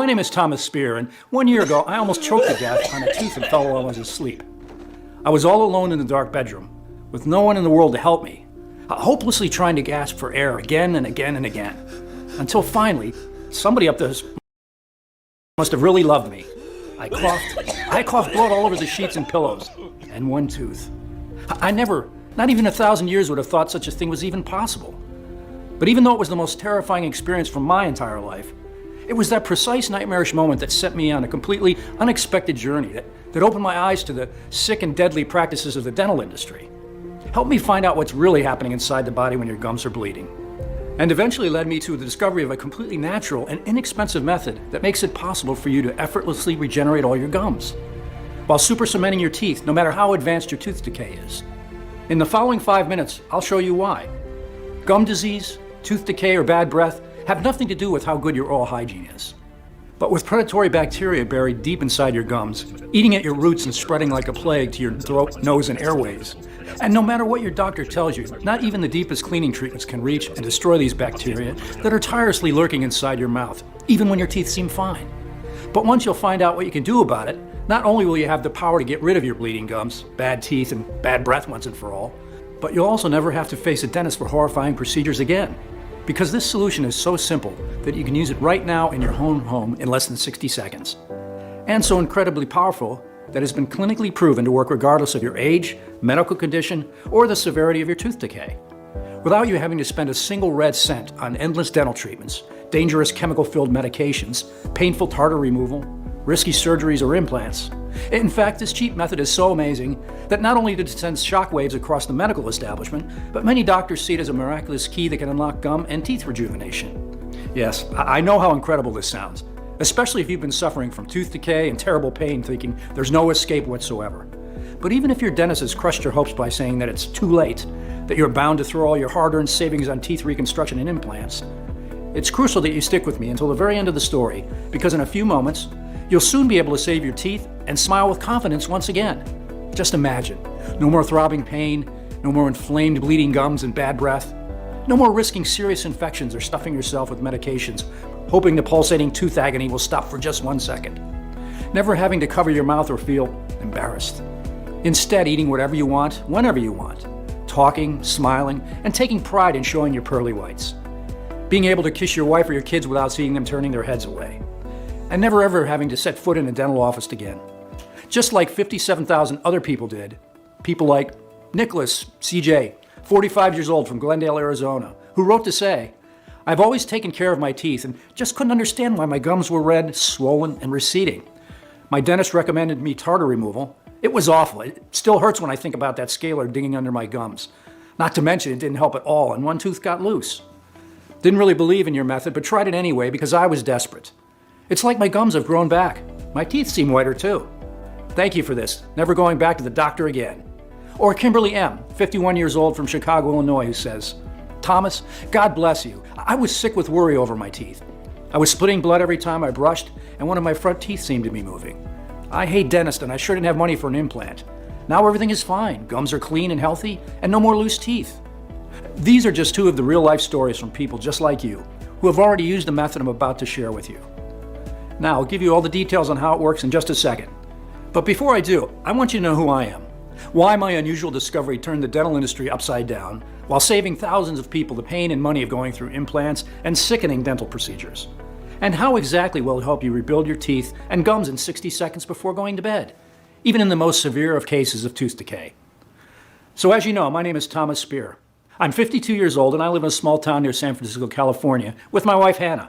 My name is Thomas Spear, and 1 year ago I almost choked to death on a tooth and fell while I was asleep. I was all alone in the dark bedroom, with no one in the world to help me, hopelessly trying to gasp for air again and again and again, until finally, somebody up there must have really loved me. I coughed blood all over the sheets and pillows, and one tooth. I never, not even 1,000 years, would have thought such a thing was even possible. But even though it was the most terrifying experience from my entire life, it was that precise nightmarish moment that set me on a completely unexpected journey that opened my eyes to the sick and deadly practices of the dental industry. Helped me find out what's really happening inside the body when your gums are bleeding. And eventually led me to the discovery of a completely natural and inexpensive method that makes it possible for you to effortlessly regenerate all your gums, while super cementing your teeth no matter how advanced your tooth decay is. In the following 5 minutes, I'll show you why. Gum disease, tooth decay, or bad breath have nothing to do with how good your oral hygiene is. But with predatory bacteria buried deep inside your gums, eating at your roots and spreading like a plague to your throat, nose, and airways. And no matter what your doctor tells you, not even the deepest cleaning treatments can reach and destroy these bacteria that are tirelessly lurking inside your mouth, even when your teeth seem fine. But once you'll find out what you can do about it, not only will you have the power to get rid of your bleeding gums, bad teeth, and bad breath once and for all, but you'll also never have to face a dentist for horrifying procedures again. Because this solution is so simple that you can use it right now in your own home in less than 60 seconds. And so incredibly powerful that it's been clinically proven to work regardless of your age, medical condition, or the severity of your tooth decay. Without you having to spend a single red cent on endless dental treatments, dangerous chemical-filled medications, painful tartar removal, risky surgeries, or implants. In fact, this cheap method is so amazing that not only does it send shockwaves across the medical establishment, but many doctors see it as a miraculous key that can unlock gum and teeth rejuvenation. Yes, I know how incredible this sounds, especially if you've been suffering from tooth decay and terrible pain thinking there's no escape whatsoever. But even if your dentist has crushed your hopes by saying that it's too late, that you're bound to throw all your hard-earned savings on teeth reconstruction and implants, it's crucial that you stick with me until the very end of the story, because in a few moments, you'll soon be able to save your teeth and smile with confidence once again. Just imagine, no more throbbing pain, no more inflamed bleeding gums and bad breath, no more risking serious infections or stuffing yourself with medications, hoping the pulsating tooth agony will stop for just 1 second. Never having to cover your mouth or feel embarrassed. Instead, eating whatever you want, whenever you want. Talking, smiling, and taking pride in showing your pearly whites. Being able to kiss your wife or your kids without seeing them turning their heads away. And never ever having to set foot in a dental office again. Just like 57,000 other people did. People like Nicholas, CJ, 45 years old from Glendale, Arizona, who wrote to say, "I've always taken care of my teeth and just couldn't understand why my gums were red, swollen, and receding. My dentist recommended me tartar removal. It was awful. It still hurts when I think about that scaler digging under my gums. Not to mention it didn't help at all and one tooth got loose. Didn't really believe in your method, but tried it anyway because I was desperate. It's like my gums have grown back. My teeth seem whiter too. Thank you for this. Never going back to the doctor again." Or Kimberly M., 51 years old from Chicago, Illinois, who says, "Thomas, God bless you. I was sick with worry over my teeth. I was splitting blood every time I brushed, and one of my front teeth seemed to be moving. I hate dentists, and I sure didn't have money for an implant. Now everything is fine. Gums are clean and healthy, and no more loose teeth." These are just two of the real-life stories from people just like you, who have already used the method I'm about to share with you. Now, I'll give you all the details on how it works in just a second. But before I do, I want you to know who I am, why my unusual discovery turned the dental industry upside down, while saving thousands of people the pain and money of going through implants and sickening dental procedures, and how exactly will it help you rebuild your teeth and gums in 60 seconds before going to bed, even in the most severe of cases of tooth decay. So as you know, my name is Thomas Spear. I'm 52 years old and I live in a small town near San Francisco, California, with my wife Hannah.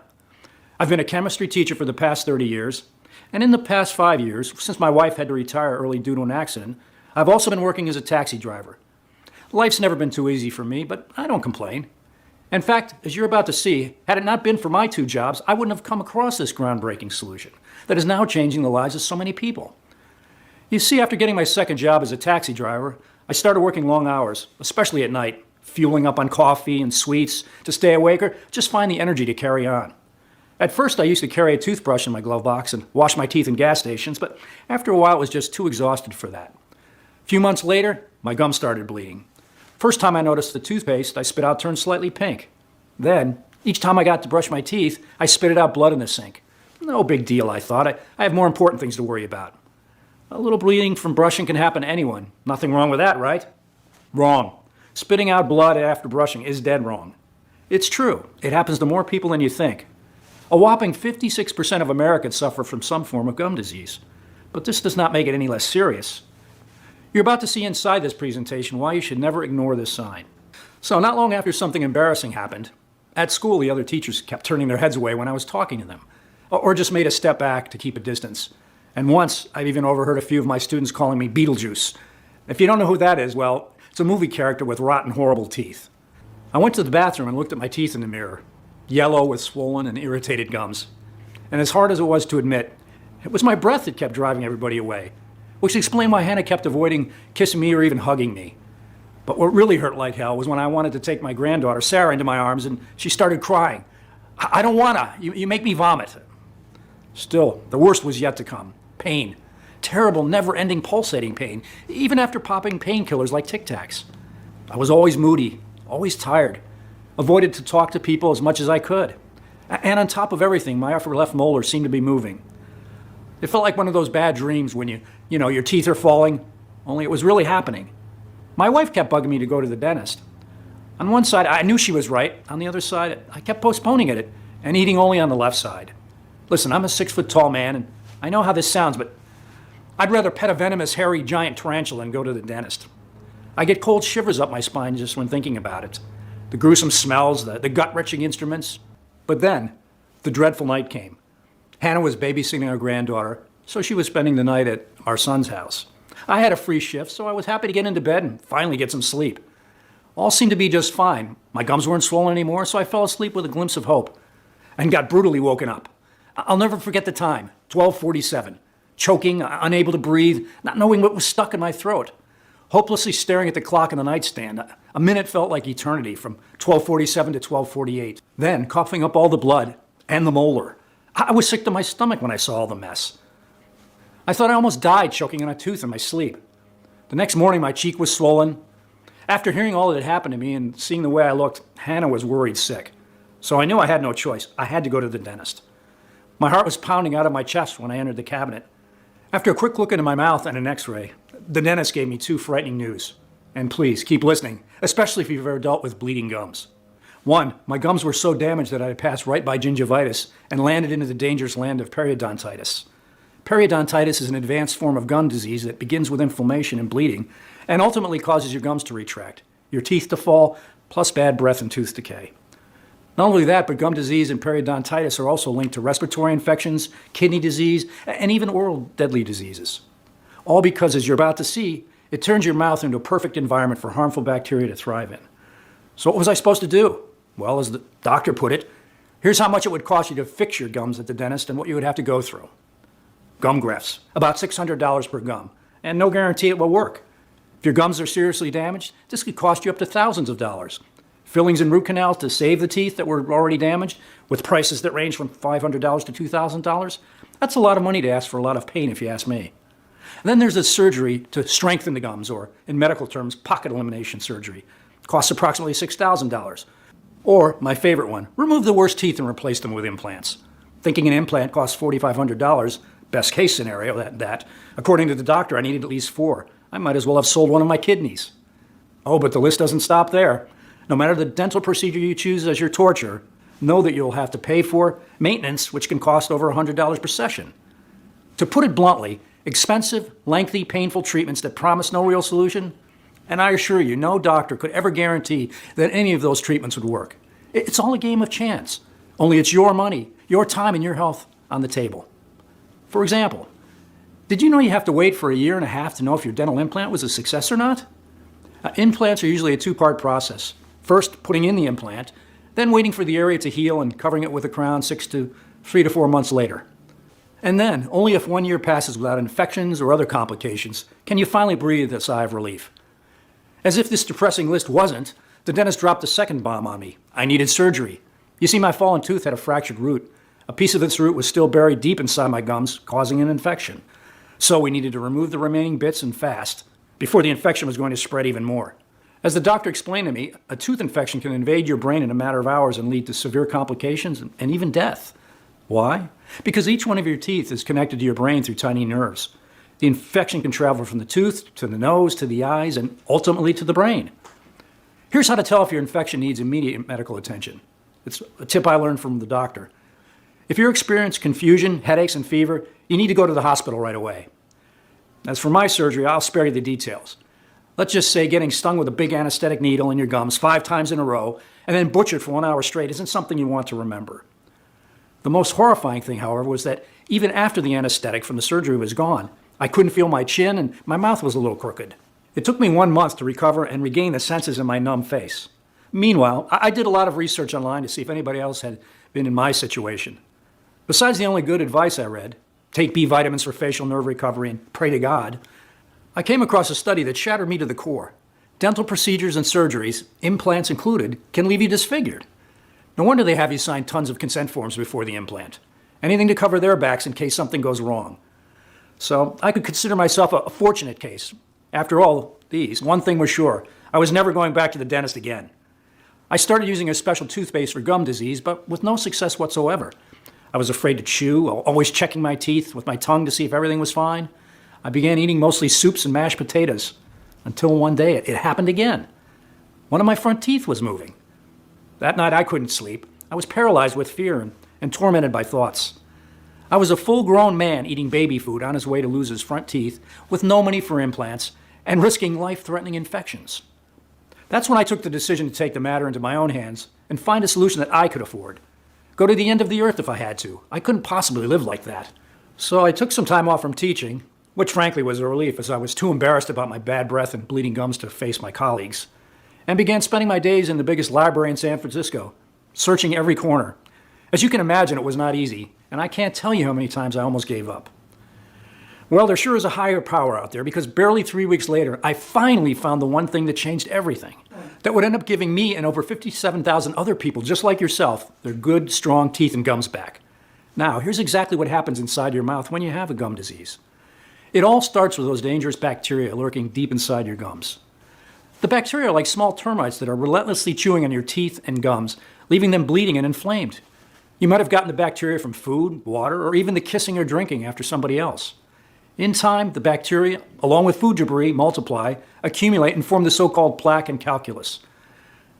I've been a chemistry teacher for the past 30 years, and in the past 5 years, since my wife had to retire early due to an accident, I've also been working as a taxi driver. Life's never been too easy for me, but I don't complain. In fact, as you're about to see, had it not been for my 2 jobs, I wouldn't have come across this groundbreaking solution that is now changing the lives of so many people. You see, after getting my second job as a taxi driver, I started working long hours, especially at night, fueling up on coffee and sweets to stay awake or just find the energy to carry on. At first, I used to carry a toothbrush in my glove box and wash my teeth in gas stations, but after a while, I was just too exhausted for that. A few months later, my gums started bleeding. First time I noticed the toothpaste I spit out turned slightly pink. Then, each time I got to brush my teeth, I spitted out blood in the sink. No big deal, I thought. I have more important things to worry about. A little bleeding from brushing can happen to anyone. Nothing wrong with that, right? Wrong. Spitting out blood after brushing is dead wrong. It's true. It happens to more people than you think. A whopping 56% of Americans suffer from some form of gum disease. But this does not make it any less serious. You're about to see inside this presentation why you should never ignore this sign. So not long after something embarrassing happened, at school the other teachers kept turning their heads away when I was talking to them, or just made a step back to keep a distance. And once, I've even overheard a few of my students calling me Beetlejuice. If you don't know who that is, well, it's a movie character with rotten, horrible teeth. I went to the bathroom and looked at my teeth in the mirror, yellow with swollen and irritated gums. And as hard as it was to admit, it was my breath that kept driving everybody away, which explained why Hannah kept avoiding kissing me or even hugging me. But what really hurt like hell was when I wanted to take my granddaughter, Sarah, into my arms and she started crying. I don't wanna, you make me vomit. Still, the worst was yet to come. Pain. Terrible, never-ending pulsating pain, even after popping painkillers like Tic Tacs. I was always moody, always tired, avoided to talk to people as much as I could. And on top of everything, my upper left molar seemed to be moving. It felt like one of those bad dreams when your teeth are falling, only it was really happening. My wife kept bugging me to go to the dentist. On one side, I knew she was right. On the other side, I kept postponing it and eating only on the left side. Listen, I'm a 6-foot-tall man, and I know how this sounds, but I'd rather pet a venomous, hairy, giant tarantula than go to the dentist. I get cold shivers up my spine just when thinking about it. The gruesome smells, the gut-wrenching instruments. But then, the dreadful night came. Hannah was babysitting our granddaughter, so she was spending the night at our son's house. I had a free shift, so I was happy to get into bed and finally get some sleep. All seemed to be just fine. My gums weren't swollen anymore, so I fell asleep with a glimpse of hope and got brutally woken up. I'll never forget the time, 12:47. Choking, unable to breathe, not knowing what was stuck in my throat. Hopelessly staring at the clock on the nightstand. A minute felt like eternity, from 12:47 to 12:48. Then, coughing up all the blood and the molar. I was sick to my stomach when I saw all the mess. I thought I almost died choking on a tooth in my sleep. The next morning, my cheek was swollen. After hearing all that had happened to me and seeing the way I looked, Hannah was worried sick. So I knew I had no choice. I had to go to the dentist. My heart was pounding out of my chest when I entered the cabinet. After a quick look into my mouth and an x-ray, the dentist gave me 2 frightening news. And please, keep listening, especially if you've ever dealt with bleeding gums. 1, my gums were so damaged that I had passed right by gingivitis and landed into the dangerous land of periodontitis. Periodontitis is an advanced form of gum disease that begins with inflammation and bleeding and ultimately causes your gums to retract, your teeth to fall, plus bad breath and tooth decay. Not only that, but gum disease and periodontitis are also linked to respiratory infections, kidney disease, and even oral deadly diseases. All because, as you're about to see, it turns your mouth into a perfect environment for harmful bacteria to thrive in. So what was I supposed to do? Well, as the doctor put it, here's how much it would cost you to fix your gums at the dentist and what you would have to go through. Gum grafts, about $600 per gum, and no guarantee it will work. If your gums are seriously damaged, this could cost you up to thousands of dollars. Fillings and root canals to save the teeth that were already damaged, with prices that range from $500 to $2,000. That's a lot of money to ask for a lot of pain, if you ask me. And then there's the surgery to strengthen the gums, or in medical terms, pocket elimination surgery. It costs approximately $6,000. Or, my favorite one, remove the worst teeth and replace them with implants. Thinking an implant costs $4,500, best case scenario, that according to the doctor, I needed at least 4. I might as well have sold one of my kidneys. Oh, but the list doesn't stop there. No matter the dental procedure you choose as your torture, know that you'll have to pay for maintenance, which can cost over $100 per session. To put it bluntly, expensive, lengthy, painful treatments that promise no real solution, and I assure you, no doctor could ever guarantee that any of those treatments would work. It's all a game of chance. Only it's your money, your time, and your health on the table. For example, did you know you have to wait for 1.5 years to know if your dental implant was a success or not? Implants are usually a 2-part process. First, putting in the implant, then waiting for the area to heal and covering it with a crown 3 to 4 months later. And then, only if 1 year passes without infections or other complications, can you finally breathe a sigh of relief. As if this depressing list wasn't, the dentist dropped a second bomb on me. I needed surgery. You see, my fallen tooth had a fractured root. A piece of this root was still buried deep inside my gums, causing an infection. So we needed to remove the remaining bits and fast, before the infection was going to spread even more. As the doctor explained to me, a tooth infection can invade your brain in a matter of hours and lead to severe complications and even death. Why? Because each one of your teeth is connected to your brain through tiny nerves. The infection can travel from the tooth to the nose to the eyes and ultimately to the brain. Here's how to tell if your infection needs immediate medical attention. It's a tip I learned from the doctor. If you experience confusion, headaches, and fever, you need to go to the hospital right away. As for my surgery, I'll spare you the details. Let's just say getting stung with a big anesthetic needle in your gums 5 times in a row and then butchered for 1 hour straight isn't something you want to remember. The most horrifying thing, however, was that even after the anesthetic from the surgery was gone, I couldn't feel my chin and my mouth was a little crooked. It took me 1 month to recover and regain the senses in my numb face. Meanwhile, I did a lot of research online to see if anybody else had been in my situation. Besides the only good advice I read, take B vitamins for facial nerve recovery and pray to God, I came across a study that shattered me to the core. Dental procedures and surgeries, implants included, can leave you disfigured. No wonder they have you sign tons of consent forms before the implant. Anything to cover their backs in case something goes wrong. So I could consider myself a fortunate case. After all these, one thing was sure, I was never going back to the dentist again. I started using a special toothpaste for gum disease, but with no success whatsoever. I was afraid to chew, always checking my teeth with my tongue to see if everything was fine. I began eating mostly soups and mashed potatoes, until one day it happened again. One of my front teeth was moving. That night I couldn't sleep. I was paralyzed with fear and tormented by thoughts. I was a full-grown man eating baby food on his way to lose his front teeth with no money for implants and risking life-threatening infections. That's when I took the decision to take the matter into my own hands and find a solution that I could afford. Go to the end of the earth if I had to. I couldn't possibly live like that. So I took some time off from teaching, which frankly was a relief as I was too embarrassed about my bad breath and bleeding gums to face my colleagues, and began spending my days in the biggest library in San Francisco, searching every corner. As you can imagine, it was not easy, and I can't tell you how many times I almost gave up. Well, there sure is a higher power out there because barely 3 weeks later, I finally found the one thing that changed everything. That would end up giving me and over 57,000 other people just like yourself their good, strong teeth and gums back. Now, here's exactly what happens inside your mouth when you have a gum disease. It all starts with those dangerous bacteria lurking deep inside your gums. The bacteria are like small termites that are relentlessly chewing on your teeth and gums, leaving them bleeding and inflamed. You might have gotten the bacteria from food, water, or even the kissing or drinking after somebody else. In time, the bacteria, along with food debris, multiply, accumulate, and form the so-called plaque and calculus.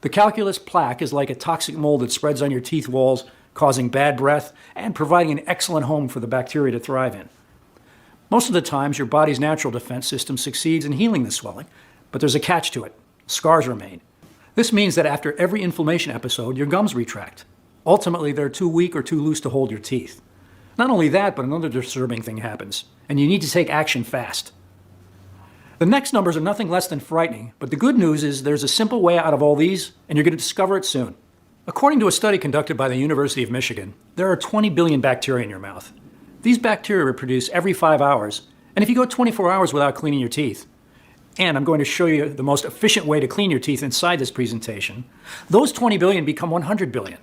The calculus plaque is like a toxic mold that spreads on your teeth walls, causing bad breath and providing an excellent home for the bacteria to thrive in. Most of the times, your body's natural defense system succeeds in healing the swelling, but there's a catch to it. Scars remain. This means that after every inflammation episode, your gums retract. Ultimately, they're too weak or too loose to hold your teeth. Not only that, but another disturbing thing happens, and you need to take action fast. The next numbers are nothing less than frightening, but the good news is there's a simple way out of all these, and you're going to discover it soon. According to a study conducted by the University of Michigan, there are 20 billion bacteria in your mouth. These bacteria reproduce every 5 hours, and if you go 24 hours without cleaning your teeth, and I'm going to show you the most efficient way to clean your teeth inside this presentation, those 20 billion become 100 billion.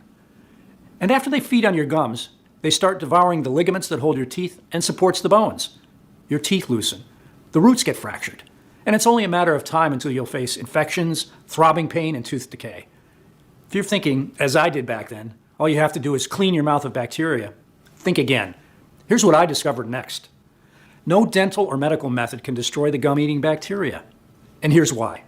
And after they feed on your gums, they start devouring the ligaments that hold your teeth and supports the bones. Your teeth loosen. The roots get fractured. And it's only a matter of time until you'll face infections, throbbing pain, and tooth decay. If you're thinking, as I did back then, all you have to do is clean your mouth of bacteria, think again. Here's what I discovered next. No dental or medical method can destroy the gum-eating bacteria. And here's why.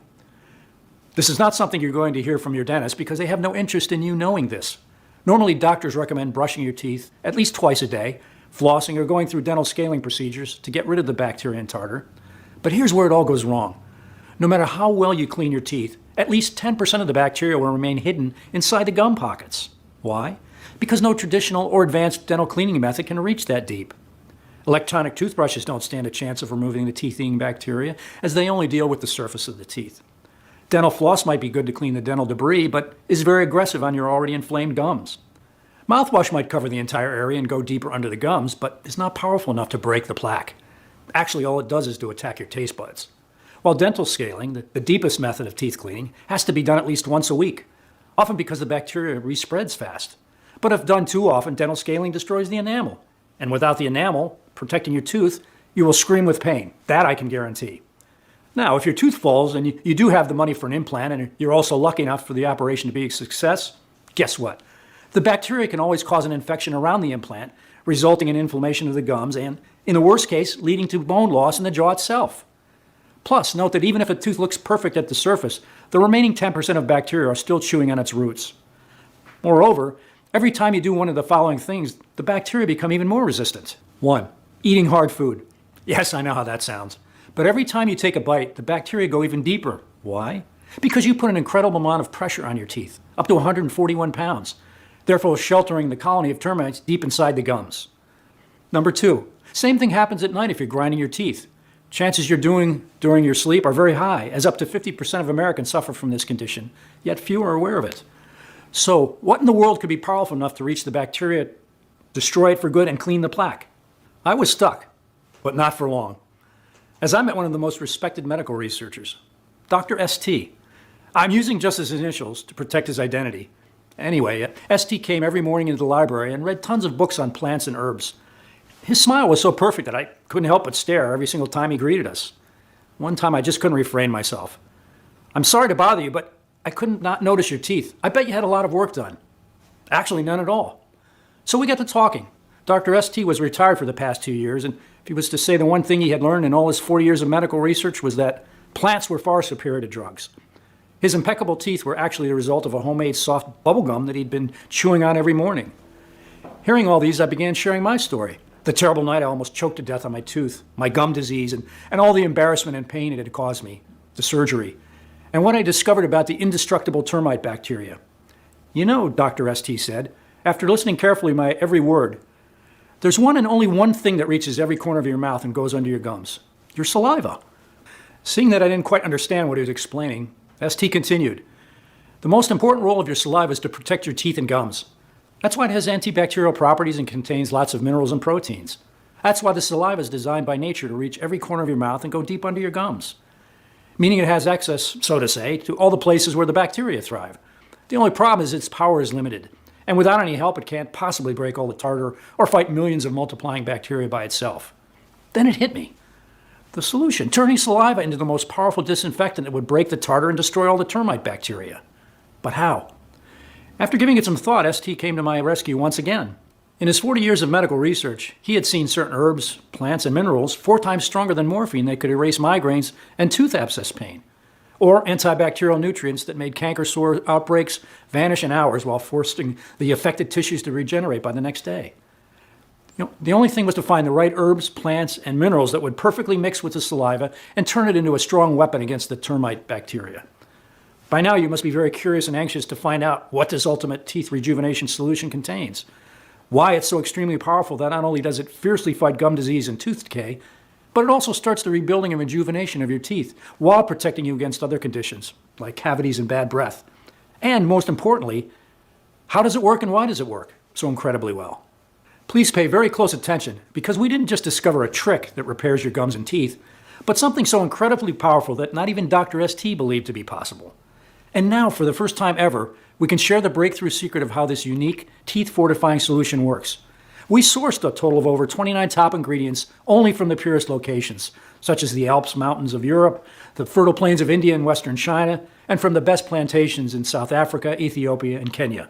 This is not something you're going to hear from your dentist because they have no interest in you knowing this. Normally, doctors recommend brushing your teeth at least twice a day, flossing, or going through dental scaling procedures to get rid of the bacteria and tartar. But here's where it all goes wrong. No matter how well you clean your teeth, at least 10% of the bacteria will remain hidden inside the gum pockets. Why? Because no traditional or advanced dental cleaning method can reach that deep. Electronic toothbrushes don't stand a chance of removing the teeth-eating bacteria, as they only deal with the surface of the teeth. Dental floss might be good to clean the dental debris, but is very aggressive on your already inflamed gums. Mouthwash might cover the entire area and go deeper under the gums, but is not powerful enough to break the plaque. Actually, all it does is to attack your taste buds. While dental scaling, the deepest method of teeth cleaning, has to be done at least once a week, often because the bacteria respreads fast. But if done too often, dental scaling destroys the enamel. And without the enamel protecting your tooth, you will scream with pain. That I can guarantee. Now, if your tooth falls and you do have the money for an implant and you're also lucky enough for the operation to be a success, guess what? The bacteria can always cause an infection around the implant, resulting in inflammation of the gums and, in the worst case, leading to bone loss in the jaw itself. Plus, note that even if a tooth looks perfect at the surface, the remaining 10% of bacteria are still chewing on its roots. Moreover, every time you do one of the following things, the bacteria become even more resistant. 1. Eating hard food. Yes, I know how that sounds. But every time you take a bite, the bacteria go even deeper. Why? Because you put an incredible amount of pressure on your teeth, up to 141 pounds, therefore sheltering the colony of termites deep inside the gums. Number 2. Same thing happens at night if you're grinding your teeth. Chances you're doing during your sleep are very high, as up to 50% of Americans suffer from this condition, yet few are aware of it. So, what in the world could be powerful enough to reach the bacteria, destroy it for good, and clean the plaque? I was stuck, but not for long. As I met one of the most respected medical researchers, Dr. ST. I'm using just his initials to protect his identity. Anyway, ST came every morning into the library and read tons of books on plants and herbs. His smile was so perfect that I couldn't help but stare every single time he greeted us. One time I just couldn't refrain myself. "I'm sorry to bother you, but I couldn't not notice your teeth. I bet you had a lot of work done." "Actually, none at all." So we got to talking. Dr. ST was retired for the past 2 years, and if he was to say the one thing he had learned in all his 40 years of medical research was that plants were far superior to drugs. His impeccable teeth were actually the result of a homemade soft bubble gum that he'd been chewing on every morning. Hearing all these, I began sharing my story. The terrible night I almost choked to death on my tooth, my gum disease, and all the embarrassment and pain it had caused me, the surgery, and what I discovered about the indestructible termite bacteria. "You know," Dr. ST said, after listening carefully to my every word, "there's one and only one thing that reaches every corner of your mouth and goes under your gums: your saliva." Seeing that I didn't quite understand what he was explaining, ST continued, "The most important role of your saliva is to protect your teeth and gums. That's why it has antibacterial properties and contains lots of minerals and proteins. That's why the saliva is designed by nature to reach every corner of your mouth and go deep under your gums. Meaning it has access, so to say, to all the places where the bacteria thrive. The only problem is its power is limited, and without any help it can't possibly break all the tartar or fight millions of multiplying bacteria by itself." Then it hit me. The solution, turning saliva into the most powerful disinfectant that would break the tartar and destroy all the termite bacteria. But how? After giving it some thought, ST came to my rescue once again. In his 40 years of medical research, he had seen certain herbs, plants, and minerals 4 times stronger than morphine that could erase migraines and tooth abscess pain, or antibacterial nutrients that made canker sore outbreaks vanish in hours while forcing the affected tissues to regenerate by the next day. The only thing was to find the right herbs, plants, and minerals that would perfectly mix with the saliva and turn it into a strong weapon against the termite bacteria. By now, you must be very curious and anxious to find out what this ultimate teeth rejuvenation solution contains, why it's so extremely powerful that not only does it fiercely fight gum disease and tooth decay, but it also starts the rebuilding and rejuvenation of your teeth while protecting you against other conditions, like cavities and bad breath. And most importantly, how does it work and why does it work so incredibly well? Please pay very close attention, because we didn't just discover a trick that repairs your gums and teeth, but something so incredibly powerful that not even Dr. ST believed to be possible. And now, for the first time ever, we can share the breakthrough secret of how this unique, teeth-fortifying solution works. We sourced a total of over 29 top ingredients only from the purest locations, such as the Alps mountains of Europe, the fertile plains of India and western China, and from the best plantations in South Africa, Ethiopia, and Kenya.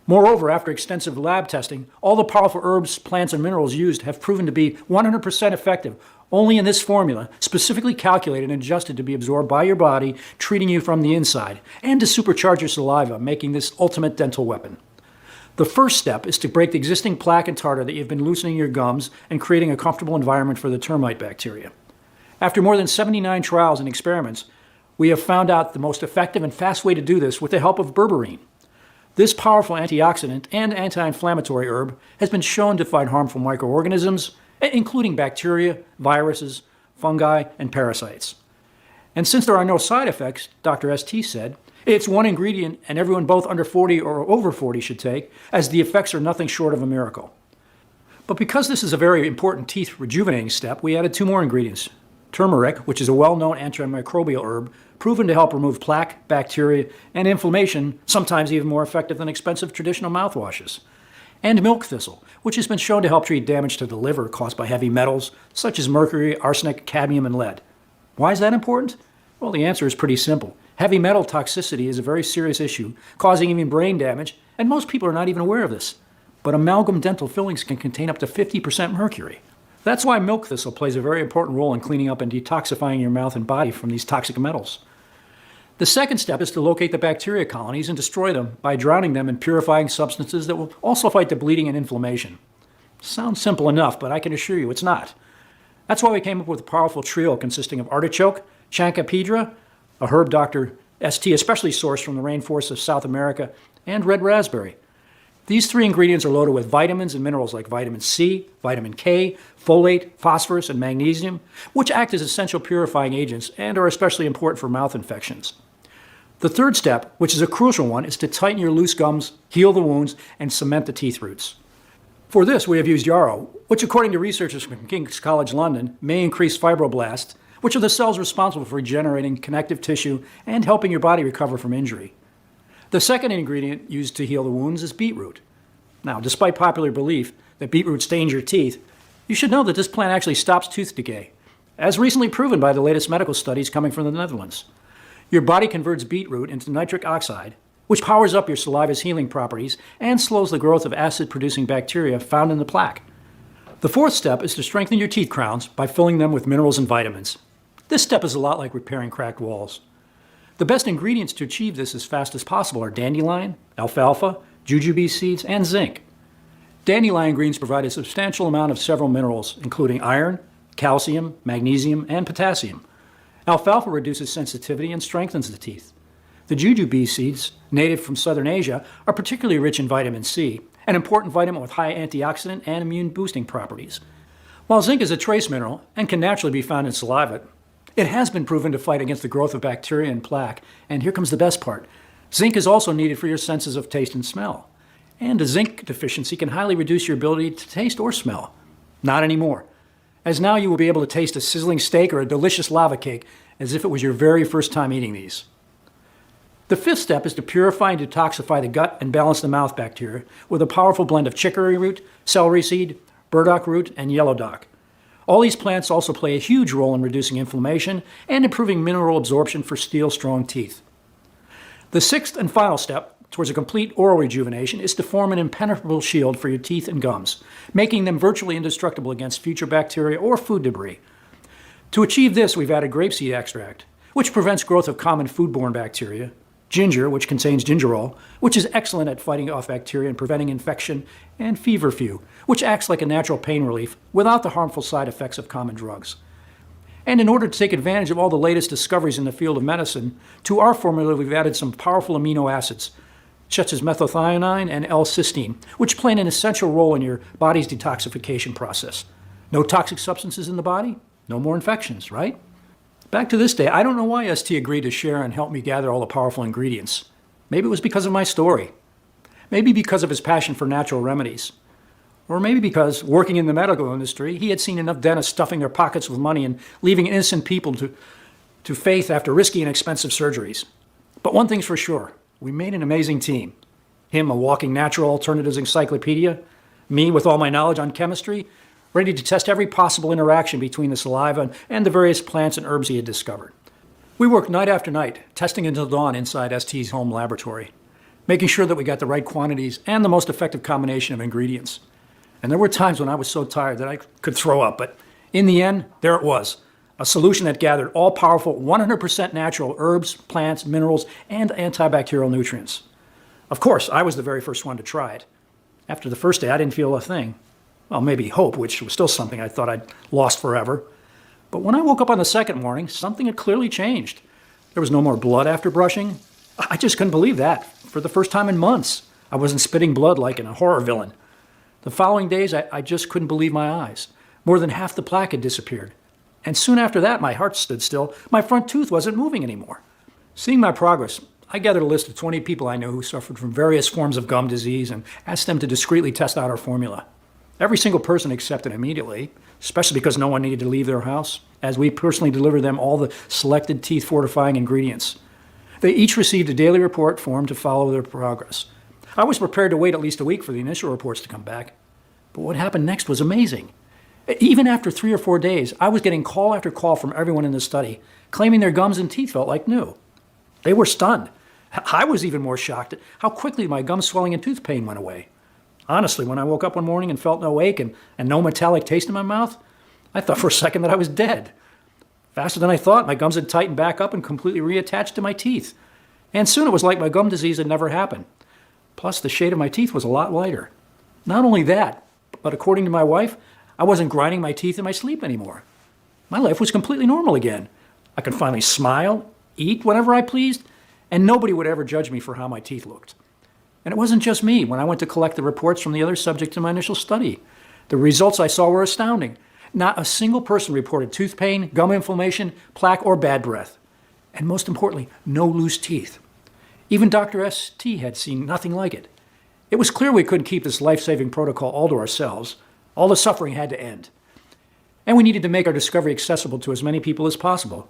Moreover, after extensive lab testing, all the powerful herbs, plants, and minerals used have proven to be 100% effective only in this formula, specifically calculated and adjusted to be absorbed by your body, treating you from the inside, and to supercharge your saliva, making this ultimate dental weapon. The first step is to break the existing plaque and tartar that you've been loosening in your gums and creating a comfortable environment for the termite bacteria. After more than 79 trials and experiments, we have found out the most effective and fast way to do this with the help of berberine. This powerful antioxidant and anti-inflammatory herb has been shown to fight harmful microorganisms, including bacteria, viruses, fungi, and parasites. And since there are no side effects, Dr. ST said, it's one ingredient and everyone both under 40 or over 40 should take, as the effects are nothing short of a miracle. But because this is a very important teeth rejuvenating step, we added 2 more ingredients. Turmeric, which is a well-known antimicrobial herb, proven to help remove plaque, bacteria, and inflammation, sometimes even more effective than expensive traditional mouthwashes. And milk thistle, which has been shown to help treat damage to the liver caused by heavy metals, such as mercury, arsenic, cadmium, and lead. Why is that important? Well, the answer is pretty simple. Heavy metal toxicity is a very serious issue, causing even brain damage, and most people are not even aware of this. But amalgam dental fillings can contain up to 50% mercury. That's why milk thistle plays a very important role in cleaning up and detoxifying your mouth and body from these toxic metals. The second step is to locate the bacteria colonies and destroy them by drowning them in purifying substances that will also fight the bleeding and inflammation. Sounds simple enough, but I can assure you it's not. That's why we came up with a powerful trio consisting of artichoke, chancapedra, a herb Dr. ST especially sourced from the rainforests of South America, and red raspberry. These three ingredients are loaded with vitamins and minerals like vitamin C, vitamin K, folate, phosphorus, and magnesium, which act as essential purifying agents and are especially important for mouth infections. The third step, which is a crucial one, is to tighten your loose gums, heal the wounds, and cement the teeth roots. For this, we have used yarrow, which according to researchers from King's College London, may increase fibroblasts, which are the cells responsible for regenerating connective tissue and helping your body recover from injury. The second ingredient used to heal the wounds is beetroot. Now, despite popular belief that beetroot stains your teeth, you should know that this plant actually stops tooth decay, as recently proven by the latest medical studies coming from the Netherlands. Your body converts beetroot into nitric oxide, which powers up your saliva's healing properties and slows the growth of acid-producing bacteria found in the plaque. The fourth step is to strengthen your teeth crowns by filling them with minerals and vitamins. This step is a lot like repairing cracked walls. The best ingredients to achieve this as fast as possible are dandelion, alfalfa, jujube seeds, and zinc. Dandelion greens provide a substantial amount of several minerals, including iron, calcium, magnesium, and potassium. Alfalfa reduces sensitivity and strengthens the teeth. The jujube seeds, native from Southern Asia, are particularly rich in vitamin C, an important vitamin with high antioxidant and immune-boosting properties. While zinc is a trace mineral and can naturally be found in saliva, it has been proven to fight against the growth of bacteria and plaque, and here comes the best part. Zinc is also needed for your senses of taste and smell. And a zinc deficiency can highly reduce your ability to taste or smell. Not anymore, as now you will be able to taste a sizzling steak or a delicious lava cake as if it was your very first time eating these. The fifth step is to purify and detoxify the gut and balance the mouth bacteria with a powerful blend of chicory root, celery seed, burdock root, and yellow dock. All these plants also play a huge role in reducing inflammation and improving mineral absorption for steel-strong teeth. The sixth and final step towards a complete oral rejuvenation is to form an impenetrable shield for your teeth and gums, making them virtually indestructible against future bacteria or food debris. To achieve this, we've added grapeseed extract, which prevents growth of common foodborne bacteria, ginger, which contains gingerol, which is excellent at fighting off bacteria and preventing infection, and feverfew, which acts like a natural pain relief without the harmful side effects of common drugs. And in order to take advantage of all the latest discoveries in the field of medicine, to our formula we've added some powerful amino acids, such as methylthionine and L-cysteine, which play an essential role in your body's detoxification process. No toxic substances in the body, no more infections, right? Back to this day, I don't know why ST agreed to share and help me gather all the powerful ingredients. Maybe it was because of my story. Maybe because of his passion for natural remedies. Or maybe because, working in the medical industry, he had seen enough dentists stuffing their pockets with money and leaving innocent people to faith after risky and expensive surgeries. But one thing's for sure, we made an amazing team. Him, a walking natural alternatives encyclopedia. Me, with all my knowledge on chemistry, ready to test every possible interaction between the saliva and the various plants and herbs he had discovered. We worked night after night, testing until dawn inside ST's home laboratory, making sure that we got the right quantities and the most effective combination of ingredients. And there were times when I was so tired that I could throw up, but in the end, there it was, a solution that gathered all-powerful 100% natural herbs, plants, minerals, and antibacterial nutrients. Of course, I was the very first one to try it. After the first day, I didn't feel a thing. Well, maybe hope, which was still something I thought I'd lost forever. But when I woke up on the second morning, something had clearly changed. There was no more blood after brushing. I just couldn't believe that. For the first time in months, I wasn't spitting blood like in a horror villain. The following days, I just couldn't believe my eyes. More than half the plaque had disappeared. And soon after that, my heart stood still. My front tooth wasn't moving anymore. Seeing my progress, I gathered a list of 20 people I knew who suffered from various forms of gum disease and asked them to discreetly test out our formula. Every single person accepted immediately, especially because no one needed to leave their house, as we personally delivered them all the selected teeth-fortifying ingredients. They each received a daily report form to follow their progress. I was prepared to wait at least a week for the initial reports to come back. But what happened next was amazing. Even after 3 or 4 days, I was getting call after call from everyone in the study, claiming their gums and teeth felt like new. They were stunned. I was even more shocked at how quickly my gum swelling and tooth pain went away. Honestly, when I woke up one morning and felt no ache and no metallic taste in my mouth, I thought for a second that I was dead. Faster than I thought, my gums had tightened back up and completely reattached to my teeth. And soon it was like my gum disease had never happened. Plus, the shade of my teeth was a lot lighter. Not only that, but according to my wife, I wasn't grinding my teeth in my sleep anymore. My life was completely normal again. I could finally smile, eat whenever I pleased, and nobody would ever judge me for how my teeth looked. And it wasn't just me. When I went to collect the reports from the other subjects in my initial study, the results I saw were astounding. Not a single person reported tooth pain, gum inflammation, plaque, or bad breath. And most importantly, no loose teeth. Even Dr. ST had seen nothing like it. It was clear we couldn't keep this life-saving protocol all to ourselves. All the suffering had to end. And we needed to make our discovery accessible to as many people as possible.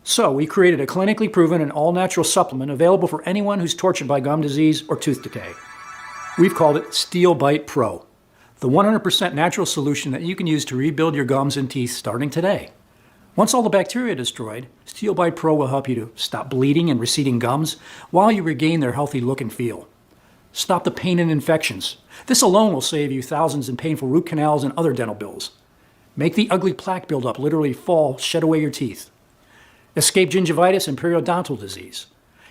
So we created a clinically proven and all-natural supplement available for anyone who's tortured by gum disease or tooth decay. We've called it Steel Bite Pro, the 100% natural solution that you can use to rebuild your gums and teeth starting today. Once all the bacteria are destroyed, Steel Bite Pro will help you to stop bleeding and receding gums while you regain their healthy look and feel. Stop the pain and infections. This alone will save you thousands in painful root canals and other dental bills. Make the ugly plaque buildup literally fall, shed away your teeth. Escape gingivitis and periodontal disease.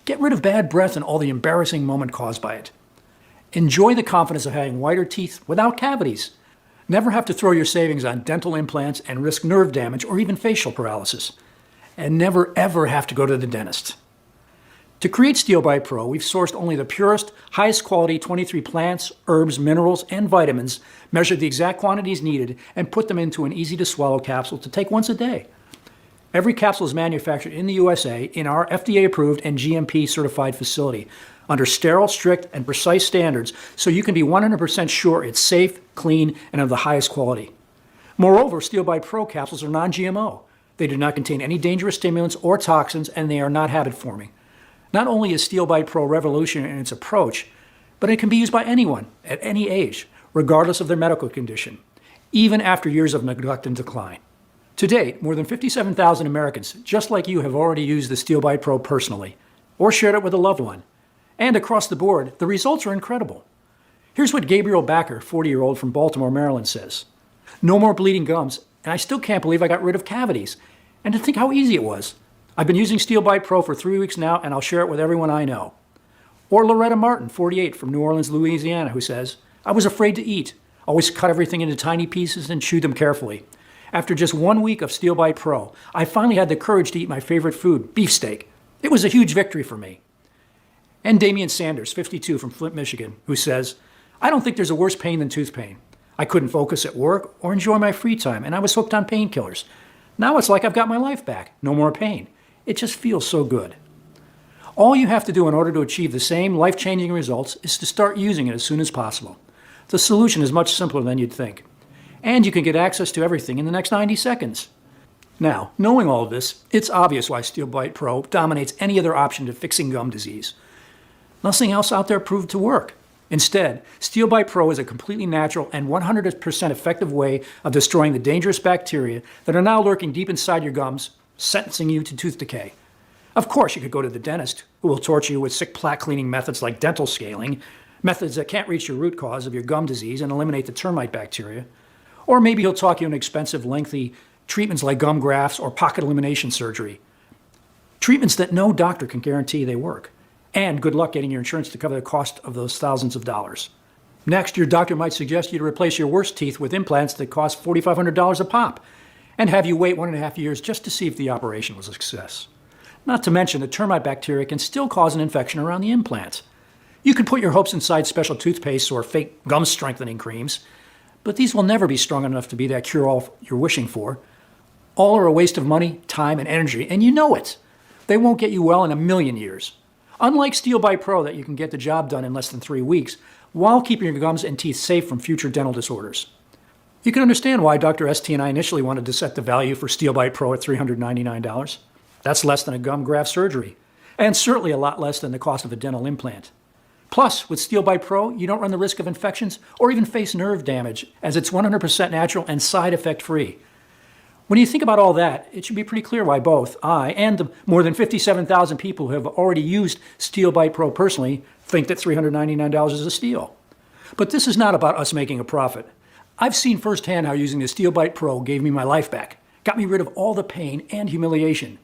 Get rid of bad breath and all the embarrassing moment caused by it. Enjoy the confidence of having whiter teeth without cavities. Never have to throw your savings on dental implants and risk nerve damage or even facial paralysis. And never ever have to go to the dentist. To create Steel Bite Pro, we've sourced only the purest, highest quality 23 plants, herbs, minerals, and vitamins, measured the exact quantities needed, and put them into an easy-to-swallow capsule to take once a day. Every capsule is manufactured in the USA in our FDA-approved and GMP-certified facility under sterile, strict, and precise standards, so you can be 100% sure it's safe, clean, and of the highest quality. Moreover, Steel Bite Pro capsules are non-GMO. They do not contain any dangerous stimulants or toxins, and they are not habit-forming. Not only is Steel Bite Pro revolutionary in its approach, but it can be used by anyone at any age, regardless of their medical condition, even after years of neglect and decline. To date, more than 57,000 Americans, just like you, have already used the Steel Bite Pro personally, or shared it with a loved one. And across the board, the results are incredible. Here's what Gabriel Backer, 40-year-old from Baltimore, Maryland, says. No more bleeding gums, and I still can't believe I got rid of cavities. And to think how easy it was. I've been using Steel Bite Pro for 3 weeks now, and I'll share it with everyone I know. Or Loretta Martin, 48, from New Orleans, Louisiana, who says, I was afraid to eat. Always cut everything into tiny pieces and chewed them carefully. After just 1 week of Steel Bite Pro, I finally had the courage to eat my favorite food, beefsteak. It was a huge victory for me. And Damian Sanders, 52, from Flint, Michigan, who says, I don't think there's a worse pain than tooth pain. I couldn't focus at work or enjoy my free time, and I was hooked on painkillers. Now it's like I've got my life back. No more pain. It just feels so good. All you have to do in order to achieve the same life-changing results is to start using it as soon as possible. The solution is much simpler than you'd think. And you can get access to everything in the next 90 seconds. Now, knowing all of this, it's obvious why Steel Bite Pro dominates any other option to fixing gum disease. Nothing else out there proved to work. Instead, Steel Bite Pro is a completely natural and 100% effective way of destroying the dangerous bacteria that are now lurking deep inside your gums, sentencing you to tooth decay. Of course, you could go to the dentist, who will torture you with sick plaque cleaning methods like dental scaling, methods that can't reach the root cause of your gum disease and eliminate the termite bacteria. Or maybe he'll talk you into expensive, lengthy treatments like gum grafts or pocket elimination surgery. Treatments that no doctor can guarantee they work. And good luck getting your insurance to cover the cost of those thousands of dollars. Next, your doctor might suggest you to replace your worst teeth with implants that cost $4,500 a pop, and have you wait 1.5 years just to see if the operation was a success. Not to mention the termite bacteria can still cause an infection around the implants. You can put your hopes inside special toothpaste or fake gum strengthening creams, but these will never be strong enough to be that cure-all you're wishing for. All are a waste of money, time, and energy, and you know it. They won't get you well in a million years. Unlike Steel Bite Pro that you can get the job done in less than 3 weeks, while keeping your gums and teeth safe from future dental disorders. You can understand why Dr. ST and I initially wanted to set the value for Steel Bite Pro at $399. That's less than a gum graft surgery, and certainly a lot less than the cost of a dental implant. Plus, with Steel Bite Pro, you don't run the risk of infections or even face nerve damage, as it's 100% natural and side effect free. When you think about all that, it should be pretty clear why both I and the more than 57,000 people who have already used Steel Bite Pro personally think that $399 is a steal. But this is not about us making a profit. I've seen firsthand how using the Steel Bite Pro gave me my life back, got me rid of all the pain and humiliation.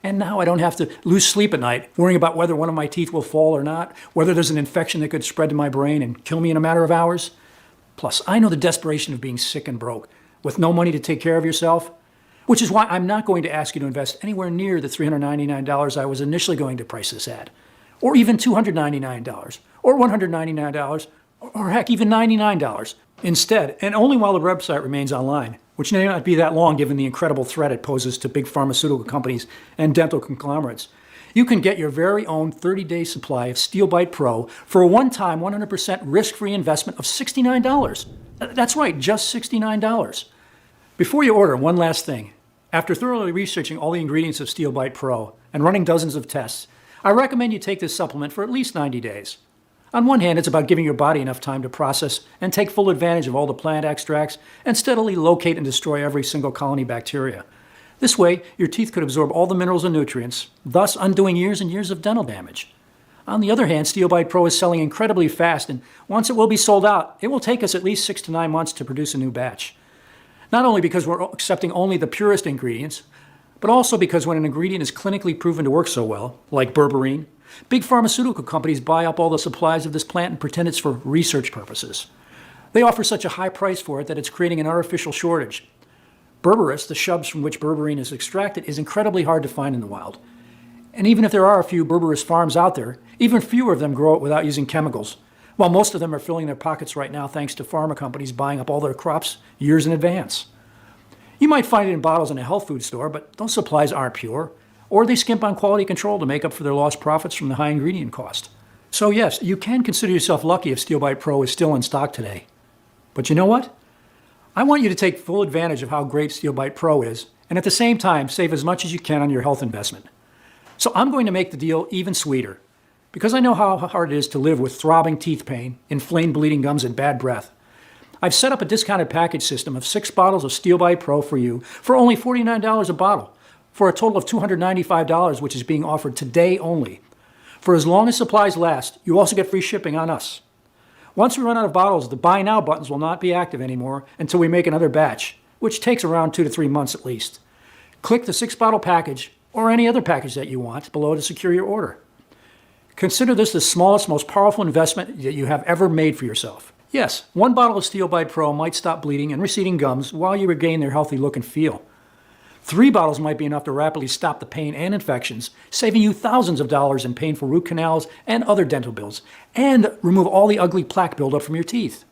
And now I don't have to lose sleep at night worrying about whether one of my teeth will fall or not, whether there's an infection that could spread to my brain and kill me in a matter of hours. Plus, I know the desperation of being sick and broke, with no money to take care of yourself, which is why I'm not going to ask you to invest anywhere near the $399 I was initially going to price this at, or even $299, or $199, or heck, even $99. Instead, and only while the website remains online, which may not be that long given the incredible threat it poses to big pharmaceutical companies and dental conglomerates, you can get your very own 30-day supply of Steel Bite Pro for a one-time 100% risk-free investment of $69. That's right, just $69. Before you order, one last thing. After thoroughly researching all the ingredients of Steel Bite Pro and running dozens of tests, I recommend you take this supplement for at least 90 days. On one hand, it's about giving your body enough time to process and take full advantage of all the plant extracts and steadily locate and destroy every single colony bacteria. This way, your teeth could absorb all the minerals and nutrients, thus undoing years and years of dental damage. On the other hand, Steel Bite Pro is selling incredibly fast, and once it will be sold out, it will take us at least 6 to 9 months to produce a new batch. Not only because we're accepting only the purest ingredients, but also because when an ingredient is clinically proven to work so well, like berberine, big pharmaceutical companies buy up all the supplies of this plant and pretend it's for research purposes. They offer such a high price for it that it's creating an artificial shortage. Berberis, the shrubs from which berberine is extracted, is incredibly hard to find in the wild. And even if there are a few berberis farms out there, even fewer of them grow it without using chemicals, while most of them are filling their pockets right now thanks to pharma companies buying up all their crops years in advance. You might find it in bottles in a health food store, but those supplies aren't pure, or they skimp on quality control to make up for their lost profits from the high ingredient cost. So yes, you can consider yourself lucky if Steel Bite Pro is still in stock today. But you know what? I want you to take full advantage of how great Steel Bite Pro is, and at the same time save as much as you can on your health investment. So I'm going to make the deal even sweeter, because I know how hard it is to live with throbbing teeth pain, inflamed bleeding gums, and bad breath. I've set up a discounted package system of 6 bottles of Steel Bite Pro for you for only $49 a bottle, for a total of $295, which is being offered today only. For as long as supplies last, you also get free shipping on us. Once we run out of bottles, the Buy Now buttons will not be active anymore until we make another batch, which takes around 2 to 3 months at least. Click the 6-bottle package, or any other package that you want, below to secure your order. Consider this the smallest, most powerful investment that you have ever made for yourself. Yes, 1 bottle of Steel Bite Pro might stop bleeding and receding gums while you regain their healthy look and feel. 3 bottles might be enough to rapidly stop the pain and infections, saving you thousands of dollars in painful root canals and other dental bills, and remove all the ugly plaque buildup from your teeth.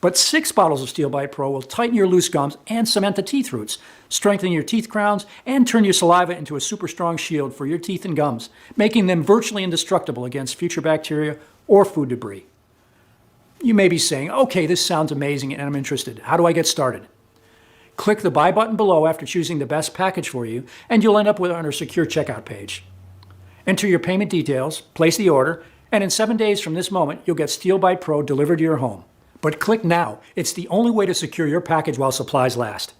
But 6 bottles of Steel Bite Pro will tighten your loose gums and cement the teeth roots, strengthen your teeth crowns, and turn your saliva into a super strong shield for your teeth and gums, making them virtually indestructible against future bacteria or food debris. You may be saying, okay, this sounds amazing and I'm interested. How do I get started? Click the Buy button below after choosing the best package for you, and you'll end up with our secure checkout page. Enter your payment details, place the order, and in 7 days from this moment, you'll get Steel Bite Pro delivered to your home. But click now. It's the only way to secure your package while supplies last.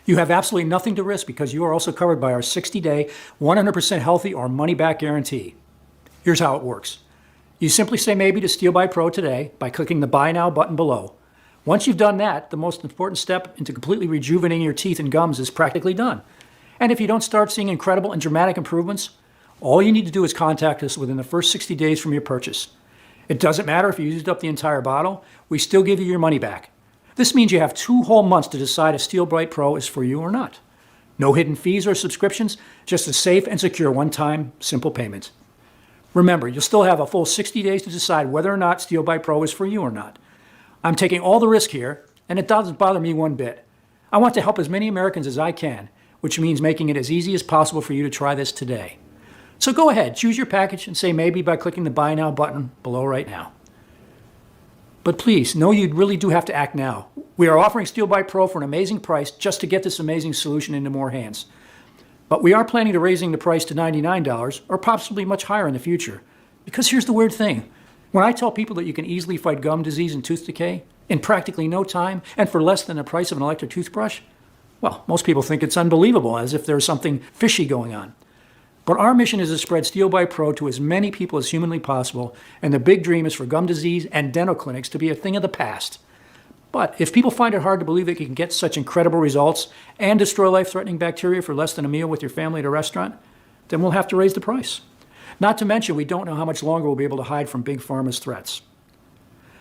You have absolutely nothing to risk because you are also covered by our 60-day, 100% healthy or money-back guarantee. Here's how it works. You simply say maybe to Steel Bite Pro today by clicking the Buy Now button below. Once you've done that, the most important step into completely rejuvenating your teeth and gums is practically done. And if you don't start seeing incredible and dramatic improvements, all you need to do is contact us within the first 60 days from your purchase. It doesn't matter if you used up the entire bottle, we still give you your money back. This means you have 2 whole months to decide if Steel Bite Pro is for you or not. No hidden fees or subscriptions, just a safe and secure one-time, simple payment. Remember, you'll still have a full 60 days to decide whether or not Steel Bite Pro is for you or not. I'm taking all the risk here, and it doesn't bother me one bit. I want to help as many Americans as I can, which means making it as easy as possible for you to try this today. So go ahead, choose your package and say maybe by clicking the Buy Now button below right now. But please, know you really do have to act now. We are offering Steel Bite Pro for an amazing price just to get this amazing solution into more hands. But we are planning to raising the price to $99 or possibly much higher in the future. Because here's the weird thing. When I tell people that you can easily fight gum disease and tooth decay in practically no time and for less than the price of an electric toothbrush, Well, most people think it's unbelievable, as if there's something fishy going on. But our mission is to spread Steel Bite Pro to as many people as humanly possible, and the big dream is for gum disease and dental clinics to be a thing of the past. But if people find it hard to believe that you can get such incredible results and destroy life-threatening bacteria for less than a meal with your family at a restaurant, then we'll have to raise the price. Not to mention, we don't know how much longer we'll be able to hide from Big Pharma's threats.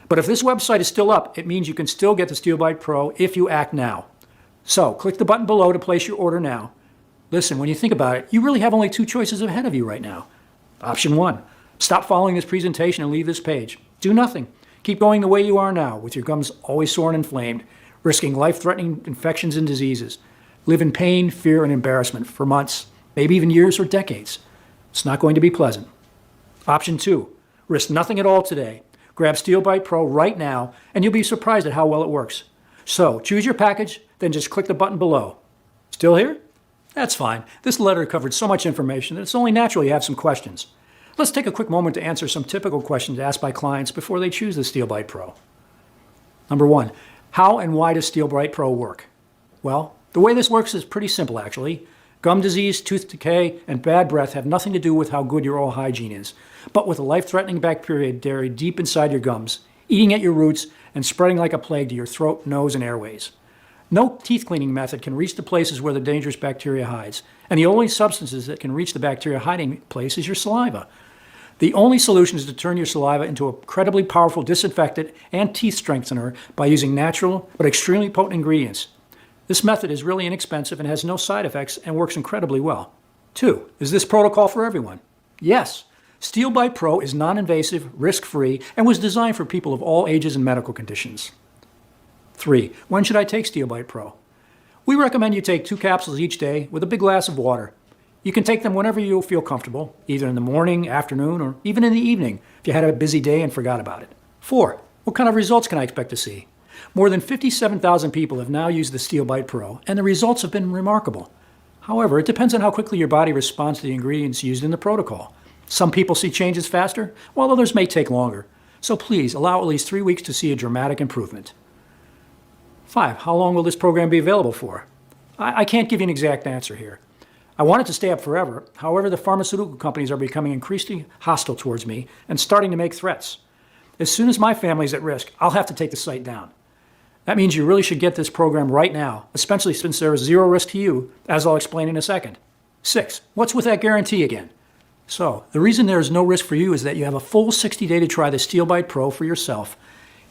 But if this website is still up, it means you can still get the Steel Bite Pro if you act now. So, click the button below to place your order now. Listen, when you think about it, you really have only two choices ahead of you right now. Option 1, stop following this presentation and leave this page. Do nothing. Keep going the way you are now, with your gums always sore and inflamed, risking life-threatening infections and diseases. Live in pain, fear, and embarrassment for months, maybe even years or decades. It's not going to be pleasant. Option 2, risk nothing at all today. Grab Steel Bite Pro right now, and you'll be surprised at how well it works. So, choose your package, then just click the button below. Still here? That's fine. This letter covered so much information that it's only natural you have some questions. Let's take a quick moment to answer some typical questions asked by clients before they choose the Steel Bite Pro. Number 1, how and why does Steel Bite Pro work? Well, the way this works is pretty simple actually. Gum disease, tooth decay, and bad breath have nothing to do with how good your oral hygiene is, but with a life-threatening bacteria buried deep inside your gums, eating at your roots and spreading like a plague to your throat, nose, and airways. No teeth cleaning method can reach the places where the dangerous bacteria hides, and the only substances that can reach the bacteria hiding place is your saliva. The only solution is to turn your saliva into an incredibly powerful disinfectant and teeth strengthener by using natural but extremely potent ingredients. This method is really inexpensive and has no side effects and works incredibly well. 2, is this protocol for everyone? Yes. Steel Bite Pro is non-invasive, risk-free, and was designed for people of all ages and medical conditions. 3, when should I take Steel Bite Pro? We recommend you take 2 capsules each day with a big glass of water. You can take them whenever you feel comfortable, either in the morning, afternoon, or even in the evening if you had a busy day and forgot about it. 4, what kind of results can I expect to see? More than 57,000 people have now used the Steel Bite Pro, and the results have been remarkable. However, it depends on how quickly your body responds to the ingredients used in the protocol. Some people see changes faster, while others may take longer. So please, allow at least 3 weeks to see a dramatic improvement. 5, how long will this program be available for? I can't give you an exact answer here. I want it to stay up forever. However, the pharmaceutical companies are becoming increasingly hostile towards me and starting to make threats. As soon as my family is at risk, I'll have to take the site down. That means you really should get this program right now, especially since there is zero risk to you, as I'll explain in a second. 6, what's with that guarantee again? So, the reason there is no risk for you is that you have a full 60-day to try the Steel Bite Pro for yourself.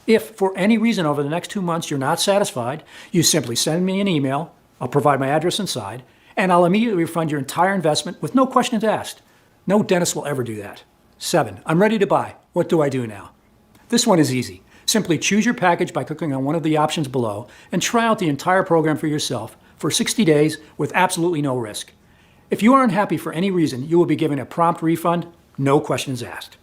If, for any reason over the next 2 months you're not satisfied, you simply send me an email, I'll provide my address inside, and I'll immediately refund your entire investment with no questions asked. No dentist will ever do that. 7, I'm ready to buy. What do I do now? This one is easy. Simply choose your package by clicking on one of the options below and try out the entire program for yourself for 60 days with absolutely no risk. If you are unhappy for any reason, you will be given a prompt refund, no questions asked.